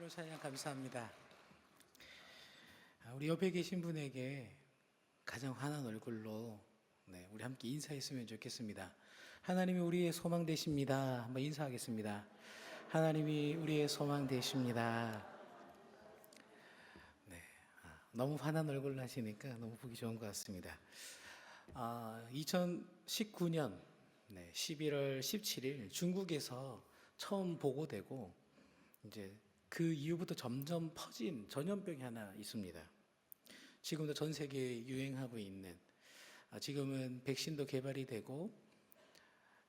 주님을 찬양 감사합니다. 우리 옆에 계신 분에게 가장 환한 얼굴로 우리 함께 인사했으면 좋겠습니다. 하나님이 우리의 소망 되십니다. 한번 인사하겠습니다. 하나님이 우리의 소망 되십니다. 너무 환한 얼굴로 하시니까 너무 보기 좋은 것 같습니다. 2019년 11월 17일 중국에서 처음 보고되고 이제 그 이후부터 점점 퍼진 전염병이 하나 있습니다. 지금도 전 세계에 유행하고 있는, 지금은 백신도 개발이 되고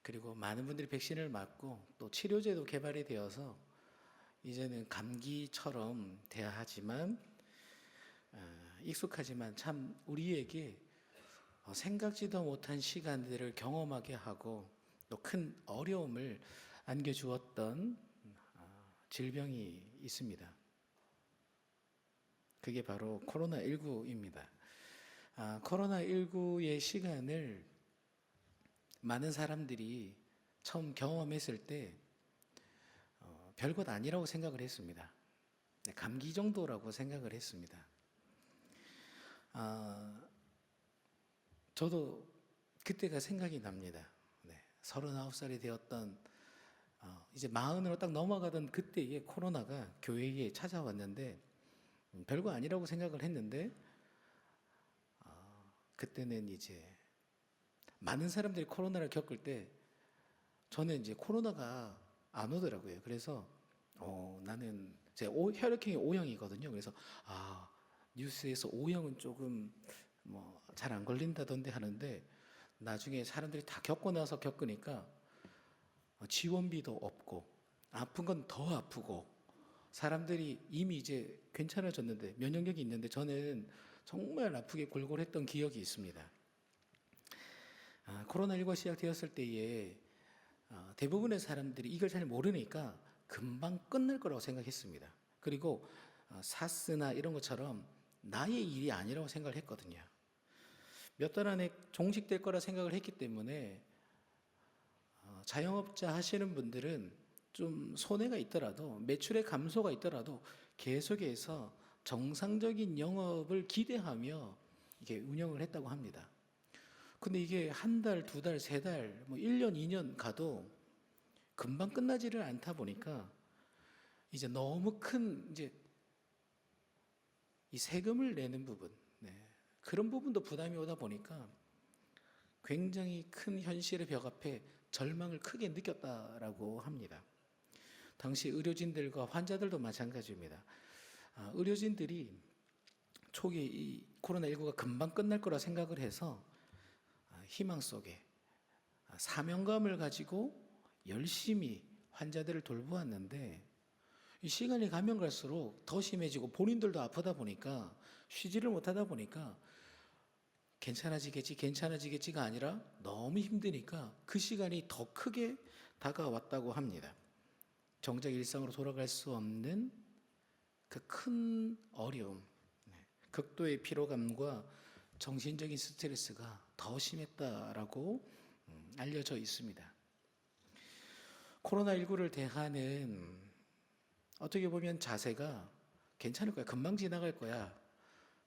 그리고 많은 분들이 백신을 맞고 또 치료제도 개발이 되어서 이제는 감기처럼 돼야 하지만 익숙하지만 참 우리에게 생각지도 못한 시간들을 경험하게 하고 또 큰 어려움을 안겨주었던 질병이 있습니다. 그게 바로 코로나19입니다. 코로나19의 시간을 많은 사람들이 처음 경험했을 때 별것 아니라고 생각을 했습니다. 감기 정도라고 생각을 했습니다. 저도 그때가 생각이 납니다. 39살이 되었던 이제 40으로 딱 넘어가던 그때에 코로나가 교회에 찾아왔는데 별거 아니라고 생각을 했는데 그때는 이제 많은 사람들이 코로나를 겪을 때 저는 이제 코로나가 안 오더라고요. 그래서 나는 제 혈액형이 O형이거든요. 그래서 뉴스에서 O형은 조금 뭐 잘 안 걸린다던데 하는데 나중에 사람들이 다 겪고 나서 겪으니까 지원비도 없고 아픈 건 더 아프고 사람들이 이미 이제 괜찮아졌는데 면역력이 있는데 저는 정말 아프게 골골했던 기억이 있습니다. 코로나19가 시작되었을 때에 대부분의 사람들이 이걸 잘 모르니까 금방 끝날 거라고 생각했습니다. 그리고 사스나 이런 것처럼 나의 일이 아니라고 생각을 했거든요. 몇 달 안에 종식될 거라 생각을 했기 때문에 자영업자 하시는 분들은 좀 손해가 있더라도 매출의 감소가 있더라도 계속해서 정상적인 영업을 기대하며 이게 운영을 했다고 합니다. 근데 이게 한 달, 두 달, 세 달, 뭐 1년, 2년 가도 금방 끝나지를 않다 보니까 이제 너무 큰 이제 이 세금을 내는 부분, 그런 부분도 부담이 오다 보니까 굉장히 큰 현실의 벽 앞에 절망을 크게 느꼈다라고 합니다. 당시 의료진들과 환자들도 마찬가지입니다. 의료진들이 초기에 이 코로나19가 금방 끝날 거라 생각을 해서 희망 속에 사명감을 가지고 열심히 환자들을 돌보았는데 이 시간이 가면 갈수록 더 심해지고 본인들도 아프다 보니까 쉬지를 못하다 보니까 괜찮아지겠지가 아니라 너무 힘드니까 그 시간이 더 크게 다가왔다고 합니다. 정작 일상으로 돌아갈 수 없는 그 큰 어려움, 극도의 피로감과 정신적인 스트레스가 더 심했다라고 알려져 있습니다. 코로나19를 대하는 어떻게 보면 자세가 괜찮을 거야, 금방 지나갈 거야,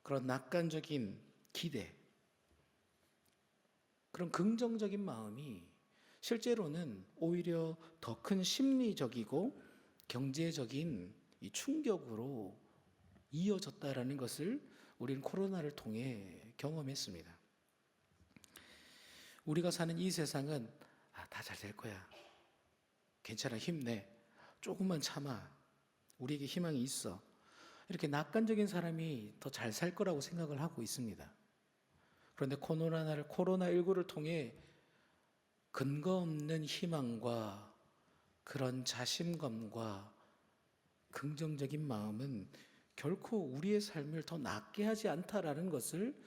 그런 낙관적인 기대, 그런 긍정적인 마음이 실제로는 오히려 더 큰 심리적이고 경제적인 이 충격으로 이어졌다라는 것을 우리는 코로나를 통해 경험했습니다. 우리가 사는 이 세상은 다 잘 될 거야, 괜찮아, 힘내, 조금만 참아, 우리에게 희망이 있어, 이렇게 낙관적인 사람이 더 잘 살 거라고 생각을 하고 있습니다. 그런데 코로나19를 통해 근거 없는 희망과 그런 자신감과 긍정적인 마음은 결코 우리의 삶을 더 낫게 하지 않다라는 것을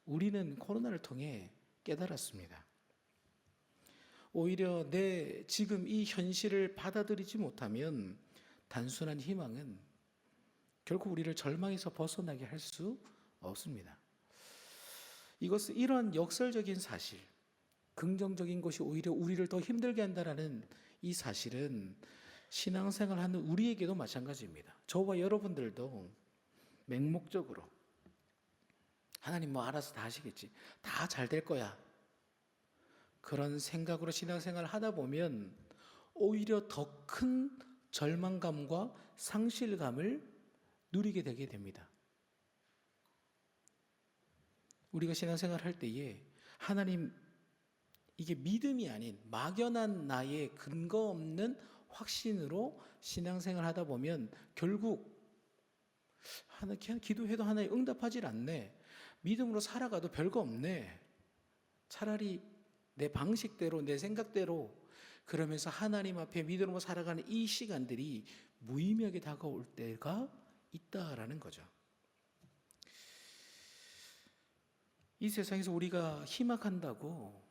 우리는 코로나를 통해 깨달았습니다. 오히려 내 지금 이 현실을 받아들이지 못하면 단순한 희망은 결코 우리를 절망에서 벗어나게 할 수 없습니다. 이런 역설적인 사실, 긍정적인 것이 오히려 우리를 더 힘들게 한다는 이 사실은 신앙생활하는 우리에게도 마찬가지입니다. 저와 여러분들도 맹목적으로 하나님 뭐 알아서 다 하시겠지, 다 잘 될 거야, 그런 생각으로 신앙생활을 하다 보면 오히려 더 큰 절망감과 상실감을 누리게 되게 됩니다. 우리가 신앙생활을 할 때에 하나님, 이게 믿음이 아닌 막연한 나의 근거 없는 확신으로 신앙생활을 하다 보면 결국 그냥 기도해도 하나님 응답하질 않네, 믿음으로 살아가도 별거 없네, 차라리 내 방식대로 내 생각대로, 그러면서 하나님 앞에 믿음으로 살아가는 이 시간들이 무의미하게 다가올 때가 있다라는 거죠. 이 세상에서 우리가 희망한다고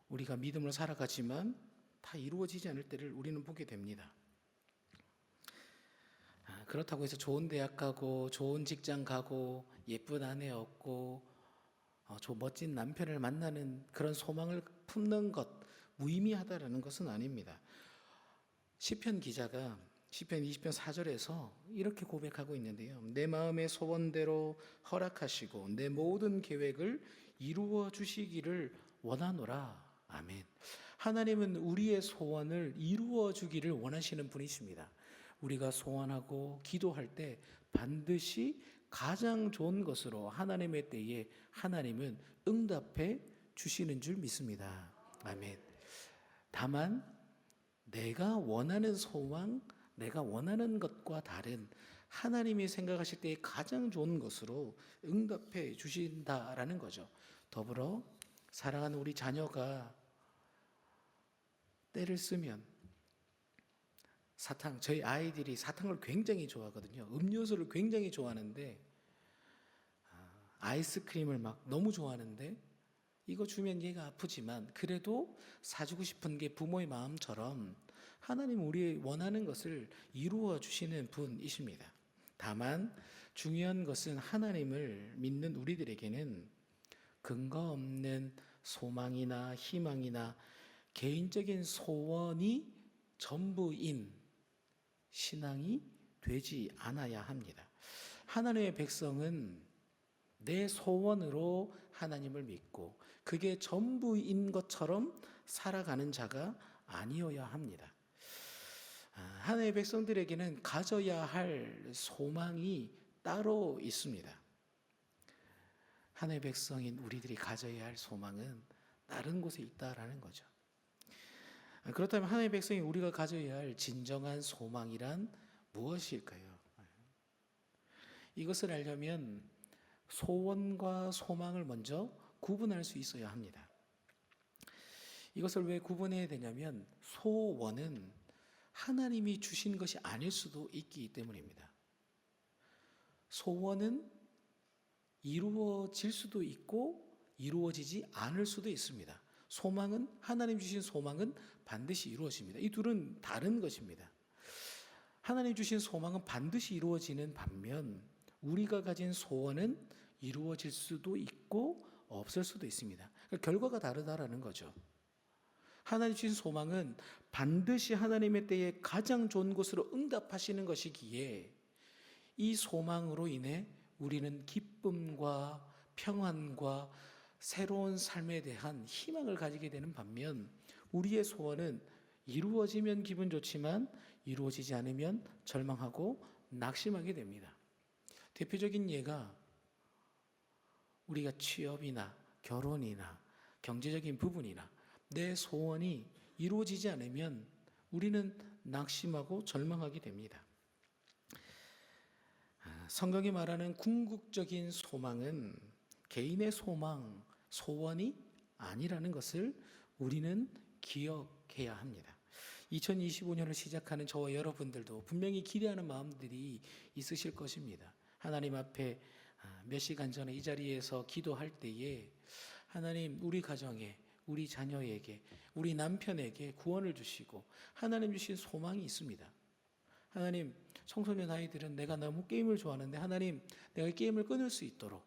우리가 믿음으로 살아가지만 다 이루어지지 않을 때를 우리는 보게 됩니다. 그렇다고 해서 좋은 대학 가고 좋은 직장 가고 예쁜 아내 얻고 저 멋진 남편을 만나는 그런 소망을 품는 것 무의미하다라는 것은 아닙니다. 시편 기자가 시편 20편 4절에서 이렇게 고백하고 있는데요. 내 마음의 소원대로 허락하시고 내 모든 계획을 이루어 주시기를 원하노라. 아멘. 하나님은 우리의 소원을 이루어 주기를 원하시는 분이십니다. 우리가 소원하고 기도할 때 반드시 가장 좋은 것으로 하나님의 때에 하나님은 응답해 주시는 줄 믿습니다. 아멘. 다만 내가 원하는 소망, 내가 원하는 것과 다른 하나님이 생각하실 때에 가장 좋은 것으로 응답해 주신다라는 거죠. 더불어 사랑하는 우리 자녀가 때를 쓰면 사탕, 저희 아이들이 사탕을 굉장히 좋아하거든요. 음료수를 굉장히 좋아하는데 아이스크림을 막 너무 좋아하는데 이거 주면 얘가 아프지만 그래도 사주고 싶은 게 부모의 마음처럼 하나님 우리의 원하는 것을 이루어 주시는 분이십니다. 다만 중요한 것은 하나님을 믿는 우리들에게는 근거 없는 소망이나 희망이나 개인적인 소원이 전부인 신앙이 되지 않아야 합니다. 하나님의 백성은 내 소원으로 하나님을 믿고 그게 전부인 것처럼 살아가는 자가 아니어야 합니다. 하나님의 백성들에게는 가져야 할 소망이 따로 있습니다. 하나님의 백성인 우리들이 가져야 할 소망은 다른 곳에 있다라는 거죠. 그렇다면 하나님의 백성이 우리가 가져야 할 진정한 소망이란 무엇일까요? 이것을 알려면 소원과 소망을 먼저 구분할 수 있어야 합니다. 이것을 왜 구분해야 되냐면 소원은 하나님이 주신 것이 아닐 수도 있기 때문입니다. 소원은 이루어질 수도 있고 이루어지지 않을 수도 있습니다. 소망은 하나님 주신 소망은 반드시 이루어집니다. 이 둘은 다른 것입니다. 하나님 주신 소망은 반드시 이루어지는 반면 우리가 가진 소원은 이루어질 수도 있고 없을 수도 있습니다. 결과가 다르다라는 거죠. 하나님 주신 소망은 반드시 하나님의 때에 가장 좋은 것으로 응답하시는 것이기에 이 소망으로 인해 우리는 기쁨과 평안과 새로운 삶에 대한 희망을 가지게 되는 반면 우리의 소원은 이루어지면 기분 좋지만 이루어지지 않으면 절망하고 낙심하게 됩니다. 대표적인 예가 우리가 취업이나 결혼이나 경제적인 부분이나 내 소원이 이루어지지 않으면 우리는 낙심하고 절망하게 됩니다. 성경이 말하는 궁극적인 소망은 개인의 소망, 소원이 아니라는 것을 우리는 기억해야 합니다. 2025년을 시작하는 저와 여러분들도 분명히 기대하는 마음들이 있으실 것입니다. 하나님 앞에 몇 시간 전에 이 자리에서 기도할 때에 하나님 우리 가정에 우리 자녀에게 우리 남편에게 구원을 주시고 하나님 주신 소망이 있습니다. 하나님 청소년 아이들은 내가 너무 게임을 좋아하는데 하나님 내가 게임을 끊을 수 있도록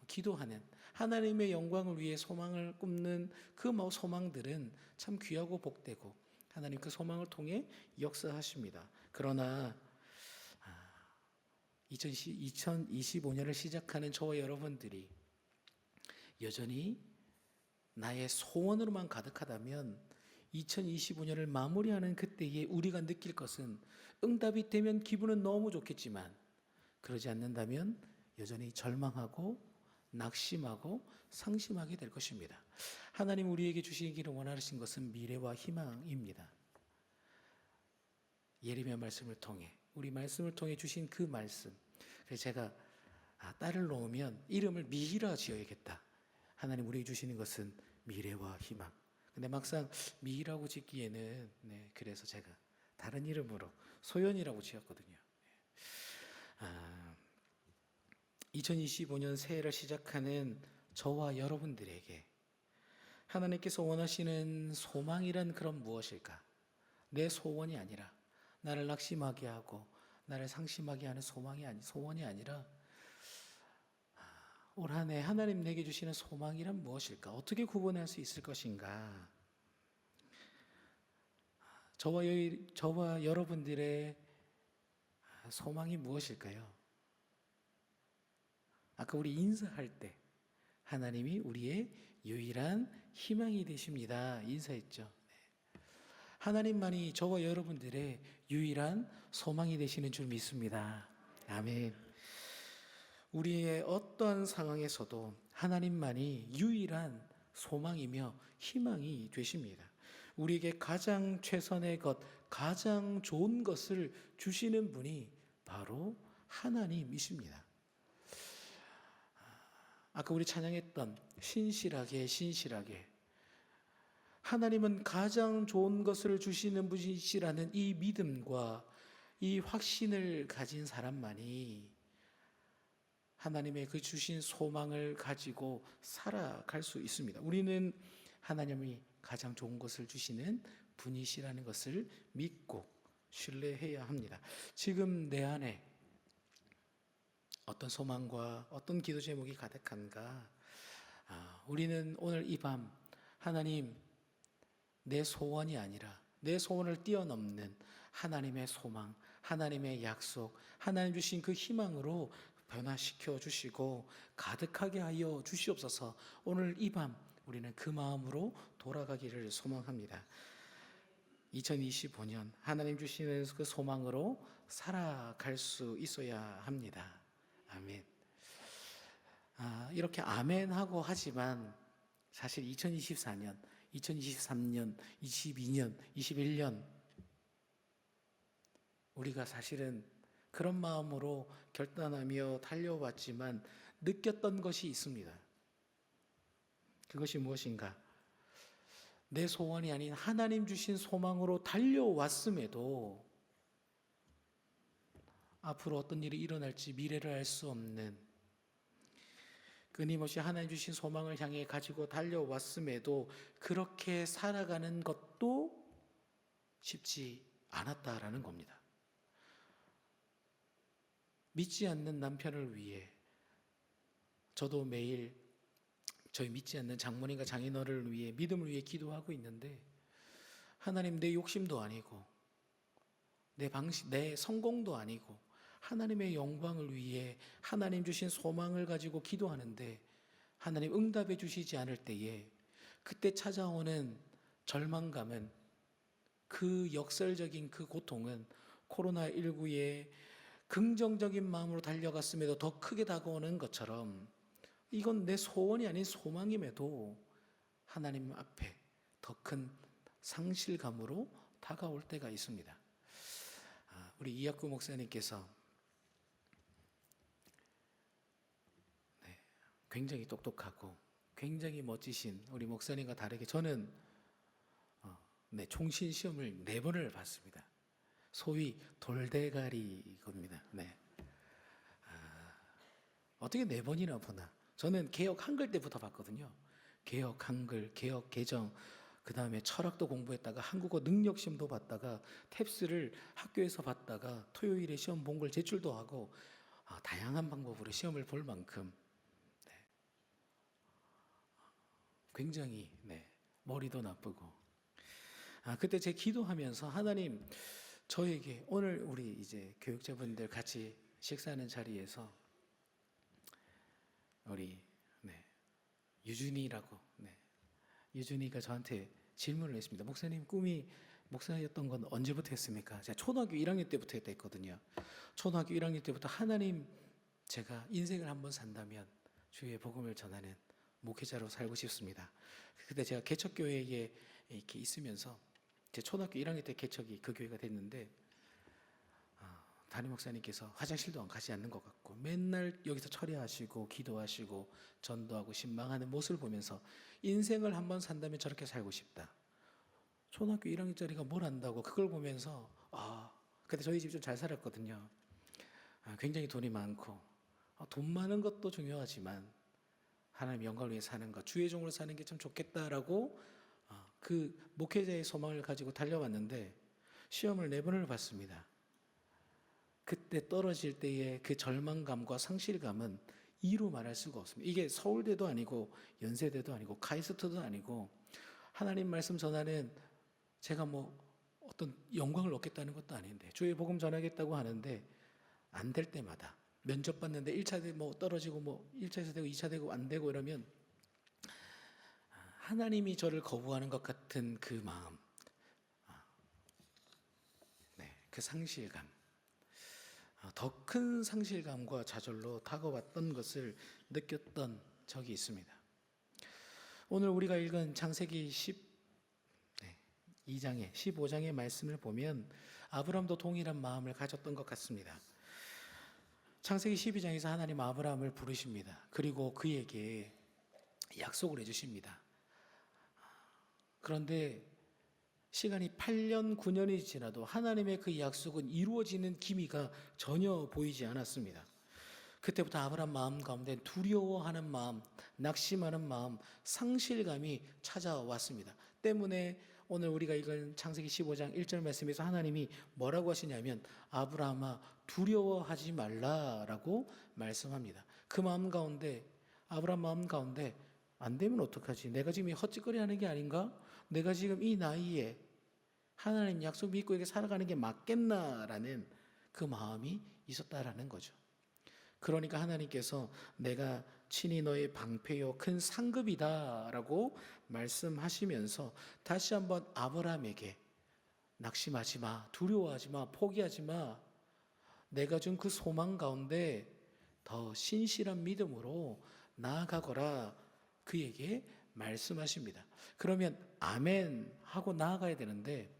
기도하는 하나님의 영광을 위해 소망을 꿈는 그 소망들은 참 귀하고 복되고 하나님 그 소망을 통해 역사하십니다. 그러나 2025년을 시작하는 저와 여러분들이 여전히 나의 소원으로만 가득하다면 2025년을 마무리하는 그때에 우리가 느낄 것은 응답이 되면 기분은 너무 좋겠지만 그러지 않는다면 여전히 절망하고 낙심하고 상심하게 될 것입니다. 하나님 우리에게 주시기를 원하신 것은 미래와 희망입니다. 예레미야 말씀을 통해 우리 말씀을 통해 주신 그 말씀. 그래서 제가 딸을 놓으면 이름을 미희라 지어야겠다. 하나님 우리에게 주시는 것은 미래와 희망. 근데 막상 미희라고 짓기에는 그래서 제가 다른 이름으로 소연이라고 지었거든요. 2025년 새해를 시작하는 저와 여러분들에게 하나님께서 원하시는 소망이란 그런 무엇일까? 내 소원이 아니라 나를 낙심하게 하고 나를 상심하게 하는 소원이 아니라 올 한 해 하나님 내게 주시는 소망이란 무엇일까? 어떻게 구분할 수 있을 것인가? 저와 여러분들의 소망이 무엇일까요? 아까 우리 인사할 때 하나님이 우리의 유일한 희망이 되십니다. 인사했죠. 하나님만이 저와 여러분들의 유일한 소망이 되시는 줄 믿습니다. 아멘. 우리의 어떠한 상황에서도 하나님만이 유일한 소망이며 희망이 되십니다. 우리에게 가장 최선의 것, 가장 좋은 것을 주시는 분이 바로 하나님이십니다. 아까 우리 찬양했던 신실하게 하나님은 가장 좋은 것을 주시는 분이시라는 이 믿음과 이 확신을 가진 사람만이 하나님의 그 주신 소망을 가지고 살아갈 수 있습니다. 우리는 하나님이 가장 좋은 것을 주시는 분이시라는 것을 믿고 신뢰해야 합니다. 지금 내 안에 어떤 소망과 어떤 기도 제목이 가득한가? 우리는 오늘 이 밤 하나님 내 소원이 아니라 내 소원을 뛰어넘는 하나님의 소망, 하나님의 약속, 하나님 주신 그 희망으로 변화시켜 주시고 가득하게 하여 주시옵소서. 오늘 이 밤 우리는 그 마음으로 돌아가기를 소망합니다. 2025년 하나님 주시는 그 소망으로 살아갈 수 있어야 합니다. 아멘. 이렇게 아멘하고 하지만 사실 2024년, 2023년, 22년, 21년 우리가 사실은 그런 마음으로 결단하며 달려왔지만 느꼈던 것이 있습니다. 그것이 무엇인가? 내 소원이 아닌 하나님 주신 소망으로 달려왔음에도 앞으로 어떤 일이 일어날지 미래를 알 수 없는 끊임없이 하나님 주신 소망을 향해 가지고 달려왔음에도 그렇게 살아가는 것도 쉽지 않았다라는 겁니다. 믿지 않는 남편을 위해 저도 매일 저희 믿지 않는 장모님과 장인어른을 위해 믿음을 위해 기도하고 있는데 하나님 내 욕심도 아니고 내 성공도 아니고 하나님의 영광을 위해 하나님 주신 소망을 가지고 기도하는데 하나님 응답해 주시지 않을 때에 그때 찾아오는 절망감은 그 역설적인 그 고통은 코로나19에 긍정적인 마음으로 달려갔음에도 더 크게 다가오는 것처럼 이건 내 소원이 아닌 소망임에도 하나님 앞에 더 큰 상실감으로 다가올 때가 있습니다. 우리 이학구 목사님께서 굉장히 똑똑하고 굉장히 멋지신 우리 목사님과 다르게 저는 총신 시험을 4번을 봤습니다. 소위 돌대가리입니다. 어떻게 4번이나 보나? 저는 개혁 한글 때부터 봤거든요. 개혁 한글, 개혁 개정, 그 다음에 철학도 공부했다가 한국어 능력 시험도 봤다가 탭스를 학교에서 봤다가 토요일에 시험 본 걸 제출도 하고 다양한 방법으로 시험을 볼 만큼 굉장히 머리도 나쁘고 그때 제 기도하면서 하나님 저에게 오늘 우리 이제 교육자분들 같이 식사하는 자리에서 우리 유준이라고 유준이가 저한테 질문을 했습니다. 목사님 꿈이 목사였던 건 언제부터 했습니까? 제가 초등학교 1학년 때부터 했거든요. 초등학교 1학년 때부터 하나님 제가 인생을 한번 산다면 주의 복음을 전하는 목회자로 살고 싶습니다. 그때 제가 개척교회에 이렇게 있으면서 제 초등학교 1학년 때 개척이 그 교회가 됐는데 담임 목사님께서 화장실도 안 가지 않는 것 같고 맨날 여기서 철야하시고 기도하시고 전도하고 신방하는 모습을 보면서 인생을 한번 산다면 저렇게 살고 싶다. 초등학교 1학년짜리가 뭘 안다고 그걸 보면서 그때 저희 집 좀 잘 살았거든요. 굉장히 돈이 많고 돈 많은 것도 중요하지만 하나님 영광을 위해 사는 것, 주의 종으로 사는 게 참 좋겠다라고 그 목회자의 소망을 가지고 달려왔는데 시험을 4번을 봤습니다. 그때 떨어질 때의 그 절망감과 상실감은 이루 말할 수가 없습니다. 이게 서울대도 아니고 연세대도 아니고 카이스트도 아니고 하나님 말씀 전하는 제가 뭐 어떤 영광을 얻겠다는 것도 아닌데 주의 복음 전하겠다고 하는데 안 될 때마다 면접 봤는데 1차 뭐 떨어지고 뭐 1차에서 되고 2차 되고 안 되고 이러면 하나님이 저를 거부하는 것 같은 그 마음, 그 상실감, 더 큰 상실감과 좌절로 다가왔던 것을 느꼈던 적이 있습니다. 오늘 우리가 읽은 창세기 12장의 15장의 말씀을 보면 아브라함도 동일한 마음을 가졌던 것 같습니다. 창세기 12장에서 하나님 아브라함을 부르십니다. 그리고 그에게 약속을 해주십니다. 그런데 시간이 8년, 9년이 지나도 하나님의 그 약속은 이루어지는 기미가 전혀 보이지 않았습니다. 그때부터 아브라함 마음 가운데 두려워하는 마음, 낙심하는 마음, 상실감이 찾아왔습니다. 때문에 오늘 우리가 읽은 창세기 15장 1절 말씀에서 하나님이 뭐라고 하시냐면 아브라함아 두려워하지 말라라고 말씀합니다. 그 마음 가운데 아브라함 마음 가운데 안 되면 어떡하지? 내가 지금 헛짓거리 하는 게 아닌가? 내가 지금 이 나이에 하나님 약속 믿고 이렇게 살아가는 게 맞겠나라는 그 마음이 있었다라는 거죠. 그러니까 하나님께서 내가 친히 너의 방패요 큰 상급이다라고 말씀하시면서 다시 한번 아브라함에게 낙심하지 마, 두려워하지 마, 포기하지 마. 내가 준 그 소망 가운데 더 신실한 믿음으로 나아가거라 그에게 말씀하십니다. 그러면 아멘 하고 나아가야 되는데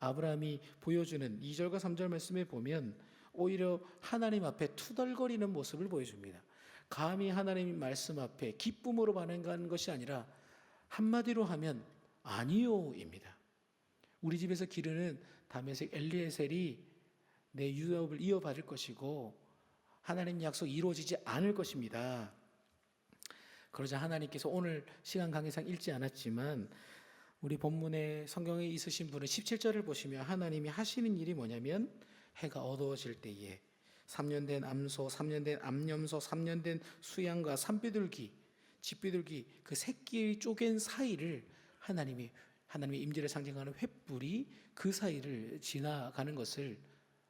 아브라함이 보여주는 2절과 3절 말씀에 보면 오히려 하나님 앞에 투덜거리는 모습을 보여줍니다. 감히 하나님 말씀 앞에 기쁨으로 반응하는 것이 아니라 한마디로 하면 아니요입니다. 우리 집에서 기르는 다메섹 엘리에셀이 내 유업을 이어받을 것이고 하나님 약속 이루어지지 않을 것입니다. 그러자 하나님께서 오늘 시간 관계상 읽지 않았지만 우리 본문에 성경에 있으신 분은 17절을 보시면 하나님이 하시는 일이 뭐냐면 해가 어두워질 때에 3년 된 암소, 3년 된 암염소, 3년 된 수양과 산비둘기, 집비둘기 그 새끼 쪼갠 사이를 하나님의 임재를 상징하는 횃불이 그 사이를 지나가는 것을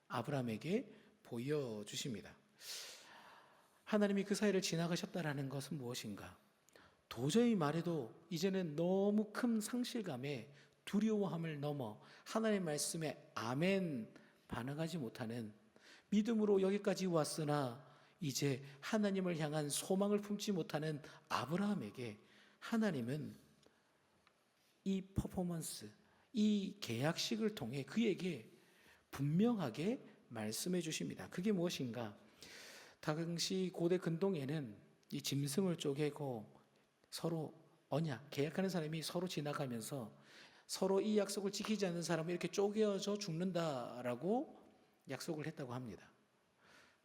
아브라함에게 보여주십니다. 하나님이 그 사이를 지나가셨다라는 것은 무엇인가? 도저히 말해도 이제는 너무 큰 상실감에 두려워함을 넘어 하나님의 말씀에 아멘 반응하지 못하는 믿음으로 여기까지 왔으나 이제 하나님을 향한 소망을 품지 못하는 아브라함에게 하나님은 이 퍼포먼스, 이 계약식을 통해 그에게 분명하게 말씀해 주십니다. 그게 무엇인가? 당시 고대 근동에는 이 짐승을 쪼개고 서로 언약, 계약하는 사람이 서로 지나가면서 서로 이 약속을 지키지 않는 사람은 이렇게 쪼개어져 죽는다라고 약속을 했다고 합니다.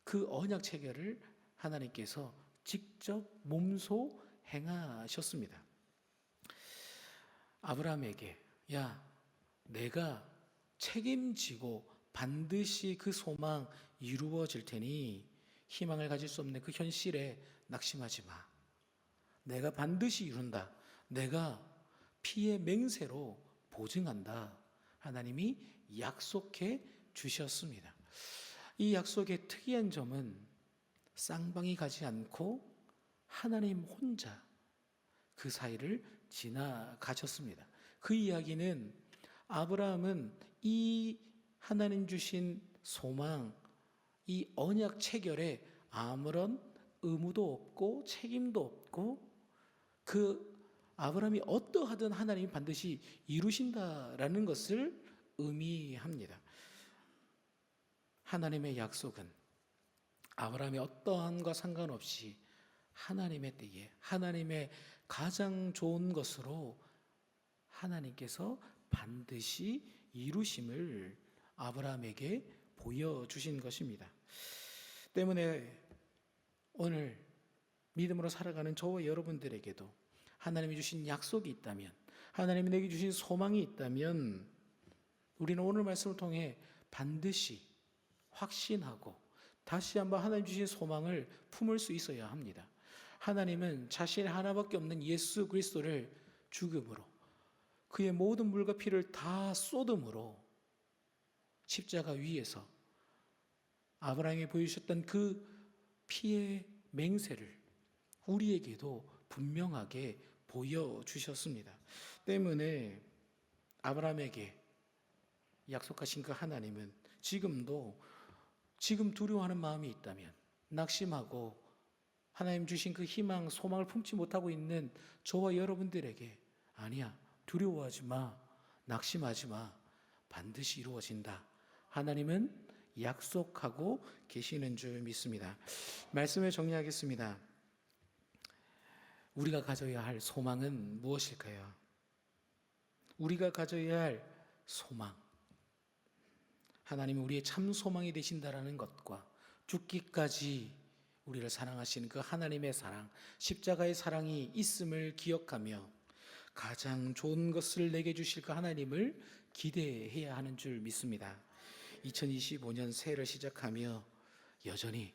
그 언약 체결을 하나님께서 직접 몸소 행하셨습니다. 아브라함에게 야, 내가 책임지고 반드시 그 소망 이루어질 테니 희망을 가질 수 없는 그 현실에 낙심하지 마. 내가 반드시 이룬다. 내가 피의 맹세로 보증한다. 하나님이 약속해 주셨습니다. 이 약속의 특이한 점은 쌍방이 가지 않고 하나님 혼자 그 사이를 지나가셨습니다. 그 이야기는 아브라함은 이 하나님 주신 소망, 이 언약 체결에 아무런 의무도 없고 책임도 없고 그 아브라함이 어떠하든 하나님이 반드시 이루신다라는 것을 의미합니다. 하나님의 약속은 아브라함의 어떠함과 상관없이 하나님의 때에 하나님의 가장 좋은 것으로 하나님께서 반드시 이루심을 아브라함에게 보여주신 것입니다. 때문에 오늘 믿음으로 살아가는 저와 여러분들에게도 하나님이 주신 약속이 있다면, 하나님이 내게 주신 소망이 있다면 우리는 오늘 말씀을 통해 반드시 확신하고 다시 한번 하나님 주신 소망을 품을 수 있어야 합니다. 하나님은 자신의 하나밖에 없는 예수 그리스도를 죽음으로 그의 모든 물과 피를 다 쏟음으로 십자가 위에서 아브라함이 보여주셨던 그 피의 맹세를 우리에게도 분명하게 보여주셨습니다. 때문에 아브라함에게 약속하신 그 하나님은 지금도 지금 두려워하는 마음이 있다면 낙심하고 하나님 주신 그 희망, 소망을 품지 못하고 있는 저와 여러분들에게 아니야, 두려워하지 마, 낙심하지 마, 반드시 이루어진다. 하나님은 약속하고 계시는 줄 믿습니다. 말씀을 정리하겠습니다. 우리가 가져야 할 소망은 무엇일까요? 우리가 가져야 할 소망. 하나님은 우리의 참 소망이 되신다라는 것과 죽기까지 우리를 사랑하시는 그 하나님의 사랑, 십자가의 사랑이 있음을 기억하며 가장 좋은 것을 내게 주실 그 하나님을 기대해야 하는 줄 믿습니다. 2025년 새해를 시작하며 여전히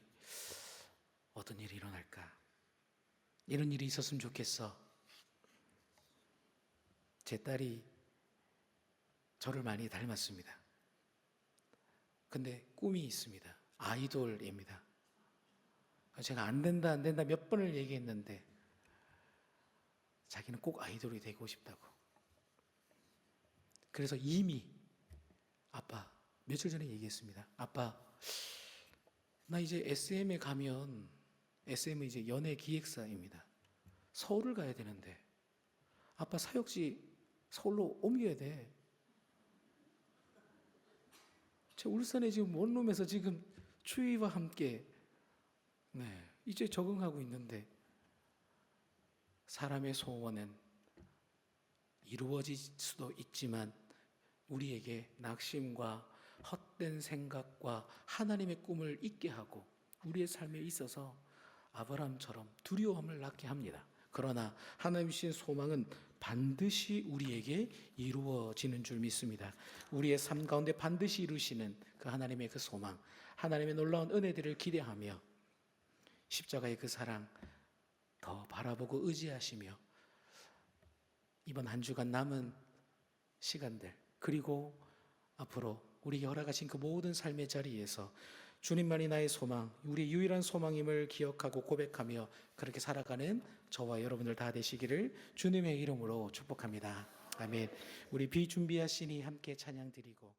어떤 일이 일어날까? 이런 일이 있었으면 좋겠어. 제 딸이 저를 많이 닮았습니다. 근데 꿈이 있습니다. 아이돌입니다. 제가 안 된다 몇 번을 얘기했는데 자기는 꼭 아이돌이 되고 싶다고. 그래서 이미 아빠 며칠 전에 얘기했습니다. 아빠, 나 이제 SM에 가면 SM은 이제 연예 기획사입니다. 서울을 가야 되는데 아빠 사역지 서울로 옮겨야 돼. 제 울산에 지금 원룸에서 지금 추위와 함께 이제 적응하고 있는데 사람의 소원은 이루어질 수도 있지만 우리에게 낙심과 헛된 생각과 하나님의 꿈을 잊게 하고 우리의 삶에 있어서 아브라함처럼 두려움을 낳게 합니다. 그러나 하나님 주신 소망은 반드시 우리에게 이루어지는 줄 믿습니다. 우리의 삶 가운데 반드시 이루시는 그 하나님의 그 소망, 하나님의 놀라운 은혜들을 기대하며 십자가의 그 사랑 더 바라보고 의지하시며 이번 한 주간 남은 시간들 그리고 앞으로 우리에게 허락하신 그 모든 삶의 자리에서 주님만이 나의 소망, 우리의 유일한 소망임을 기억하고 고백하며 그렇게 살아가는 저와 여러분들 다 되시기를 주님의 이름으로 축복합니다. 아멘. 우리 비준비하시니 함께 찬양 드리고